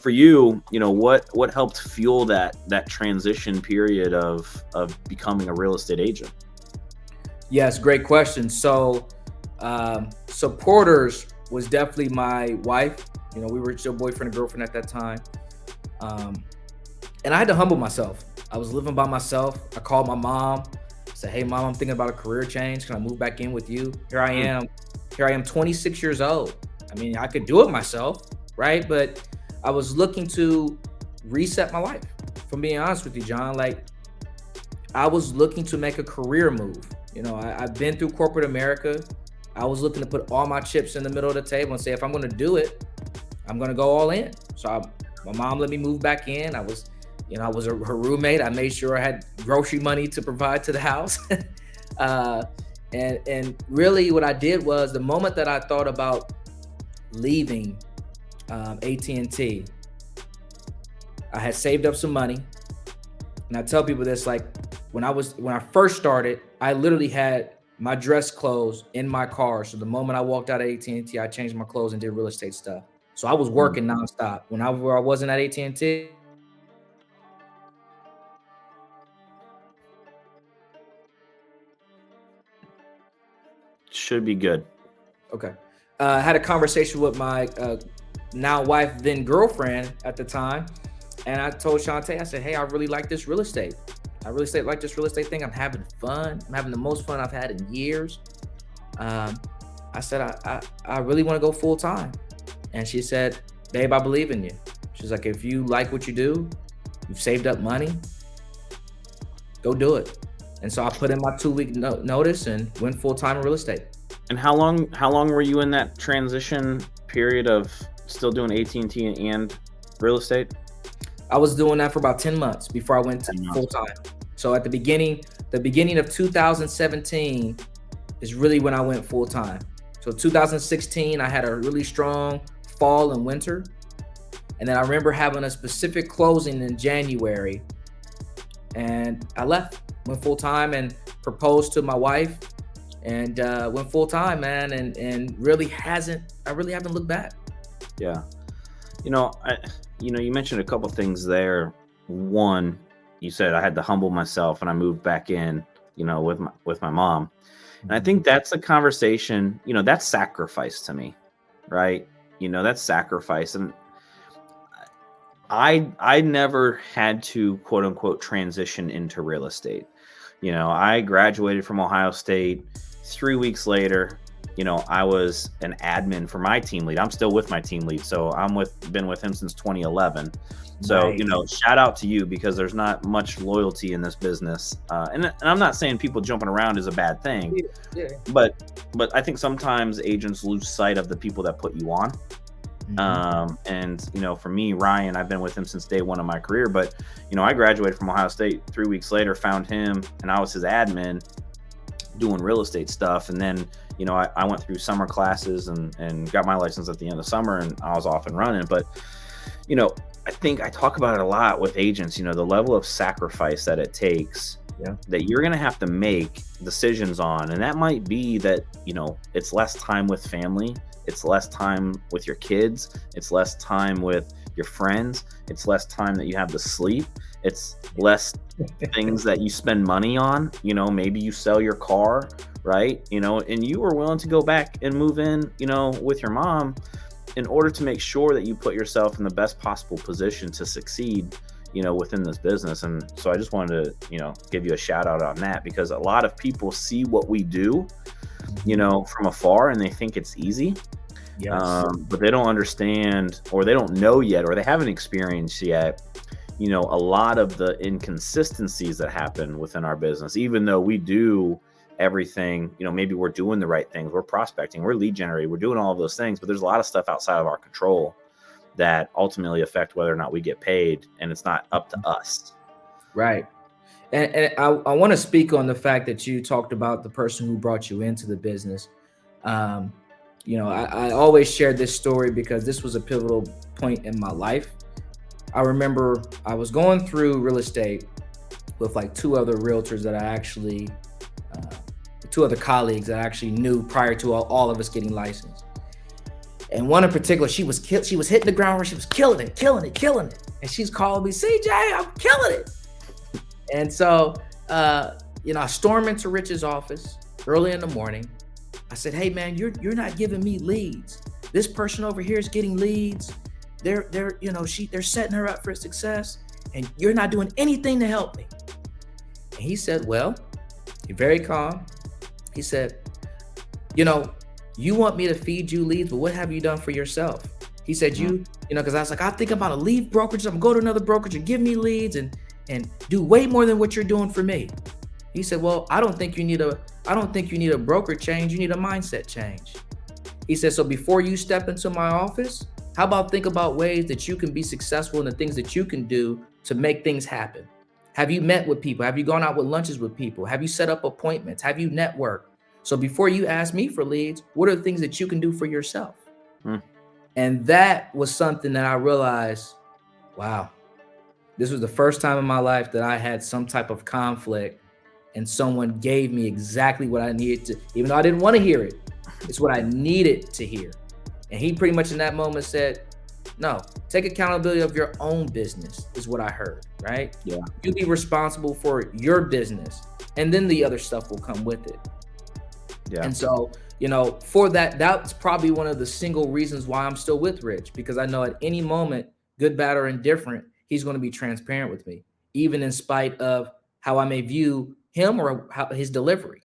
for you, what helped fuel that transition period of becoming a real estate agent? Yes, great question. So, supporters was definitely my wife. We were still boyfriend and girlfriend at that time. Um, and I had to humble myself. I was living by myself. I called my mom, said, "Hey, mom, I'm thinking about a career change. Can I move back in with you?" Mm. Here I am, 26 years old. I mean, I could do it myself, right? But I was looking to reset my life. If I'm being honest with you, John, like I was looking to make a career move. I've been through corporate America. I was looking to put all my chips in the middle of the table and say, if I'm going to do it, I'm going to go all in. My mom let me move back in. I was her roommate. I made sure I had grocery money to provide to the house. uh, and really what I did was the moment that I thought about leaving AT&T, I had saved up some money. And I tell people this, like when I first started, I literally had my dress clothes in my car. So the moment I walked out of AT&T, I changed my clothes and did real estate stuff. So I was Mm. working nonstop. Where I wasn't at AT&T, Should be good. okay. I had a conversation with my now wife, then girlfriend at the time. And I told Shantae, I said, "Hey, I really like this real estate. Like this real estate thing. I'm having fun. I'm having the most fun I've had in years." Um, I said, I really want to go full time. And she said, "Babe, I believe in you." She's like, "If you like what you do, you've saved up money, go do it." And so I put in my 2-week notice and went full time in real estate. And how long were you in that transition period of still doing AT&T and real estate? I was doing that for about 10 months before I went to 10 full months. time. So at the beginning of 2017 is really when I went full time. So 2016, I had a really strong fall and winter. And then I remember having a specific closing in January. And I went full time and proposed to my wife and went full time, man. And I really haven't looked back. Yeah. You mentioned a couple things there. One, you said I had to humble myself and I moved back in, with my mom. And I think that's a conversation, that's sacrifice to me, right? That's sacrifice. And I never had to quote unquote transition into real estate. I graduated from Ohio State. 3 weeks later, I was an admin for my team lead. I'm still with my team lead, so been with him since 2011. So Right. shout out to you, because there's not much loyalty in this business. And I'm not saying people jumping around is a bad thing, Yeah. Yeah. but I think sometimes agents lose sight of the people that put you on. And for me, Ryan, I've been with him since day one of my career, but I graduated from Ohio State. 3 weeks later, found him, and I was his admin doing real estate stuff. And then I went through summer classes and got my license at the end of summer, and I was off and running. But I think I talk about it a lot with agents, the level of sacrifice that it takes, Yeah. that you're going to have to make decisions on. And that might be that it's less time with family, it's less time with your kids, it's less time with your friends, it's less time that you have to sleep, it's less things that you spend money on. Maybe you sell your car, right? And you were willing to go back and move in, with your mom, in order to make sure that you put yourself in the best possible position to succeed, within this business. And so I just wanted to, give you a shout out on that, because a lot of people see what we do, from afar, and they think it's easy. Yes. But they don't understand, or they don't know yet, or they haven't experienced yet, a lot of the inconsistencies that happen within our business. Even though we do everything, maybe we're doing the right things, we're prospecting, we're lead generating, we're doing all of those things, but there's a lot of stuff outside of our control that ultimately affect whether or not we get paid, and it's not up to us. Right. And I want to speak on the fact that you talked about the person who brought you into the business. I always share this story because this was a pivotal point in my life. I remember I was going through real estate with like two other realtors that I actually, two other colleagues that I actually knew prior to all of us getting licensed. And one in particular, she was hitting the ground where she was killing it. And she's calling me, CJ, I'm killing it. And so, I storm into Rich's office early in the morning. I said, hey man, you're not giving me leads. This person over here is getting leads. They're setting her up for success, and you're not doing anything to help me. And he said, well, you're very calm. He said, you want me to feed you leads, but what have you done for yourself? He said, because I was like, I think I'm about to leave brokerage. I'm going to go to another brokerage and give me leads and do way more than what you're doing for me. He said, well, I don't think you need a broker change. You need a mindset change. He said, so before you step into my office, how about think about ways that you can be successful in the things that you can do to make things happen? Have you met with people? Have you gone out with lunches with people? Have you set up appointments? Have you networked? So before you ask me for leads, what are the things that you can do for yourself? And that was something that I realized, wow, this was the first time in my life that I had some type of conflict and someone gave me exactly what I needed to, even though I didn't want to hear it. It's what I needed to hear. And he pretty much in that moment said, no, take accountability of your own business is what I heard, right? Yeah. You be responsible for your business, and then the other stuff will come with it. Yeah. And so, for that's probably one of the single reasons why I'm still with Rich, because I know at any moment, good, bad, or indifferent, he's going to be transparent with me, even in spite of how I may view him or how his delivery.